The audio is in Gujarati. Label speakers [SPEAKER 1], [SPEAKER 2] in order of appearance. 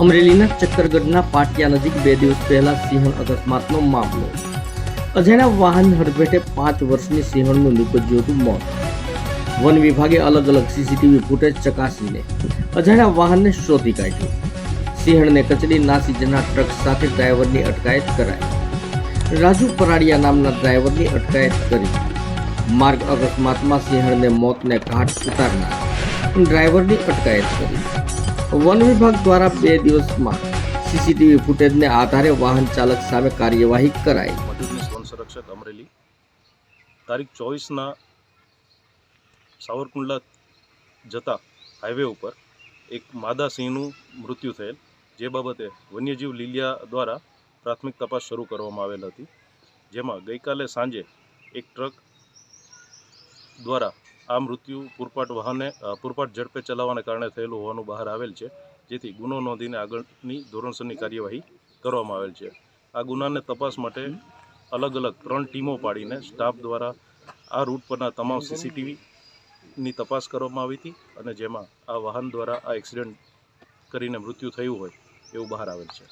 [SPEAKER 1] અમરેલીના ચક્કરગઢના પાટિયા નજીક 2 દિવસ પહેલા સિંહણ અકસ્માતનો મામલો. અજાણ્યા વાહન હડફેટે 5 વર્ષની સિંહણનું નીપજ્યું હતું મોત. વન વિભાગે અલગ અલગ સીસીટીવી ફૂટેજ ચકાસીને અજાણ્યા વાહનને શોધી કાઢ્યું. સિંહણને કચડી નાસી જનાર ટ્રક સાથે ડ્રાઈવરની અટકાયત કરાઈ. રાજુ પરાડિયા નામના ડ્રાઈવરની અટકાયત કરી. માર્ગ અકસ્માતમાં સિંહણને મોતને ઘાટ ઉતારનાર ડ્રાઈવરની અટકાયત કરી. વન વિભાગ દ્વારા 2 દિવસમાં સીસીટીવી ફૂટેજને આધારે વાહન ચાલક સામે કાર્યવાહી કરાઈ.
[SPEAKER 2] મદદનીશ વન સંરક્ષક અમરેલી તારીખ 24ના સાવરકુંડલા જતા હાઈવે ઉપર એક માદા સિંહનું મૃત્યુ થયેલ, જે બાબતે વન્યજીવ લીલિયા દ્વારા પ્રાથમિક તપાસ શરૂ કરવામાં આવેલ હતી. જેમાં ગઈકાલે સાંજે એક ટ્રક દ્વારા આ મૃત્યુ પૂરપાટ ઝડપે ચલાવવાને કારણે થયેલું હોવાનું બહાર આવેલ છે, જેથી ગુનો નોંધીને આગળની ધોરણસરની કાર્યવાહી કરવામાં આવેલ છે. આ ગુનાને તપાસ માટે અલગ અલગ 3 ટીમો પાડીને સ્ટાફ દ્વારા આ રૂટ પરના તમામ સીસીટીવીની તપાસ કરવામાં આવી હતી, અને જેમાં આ વાહન દ્વારા આ એક્સિડન્ટ કરીને મૃત્યુ થયું હોય એવું બહાર આવેલ છે.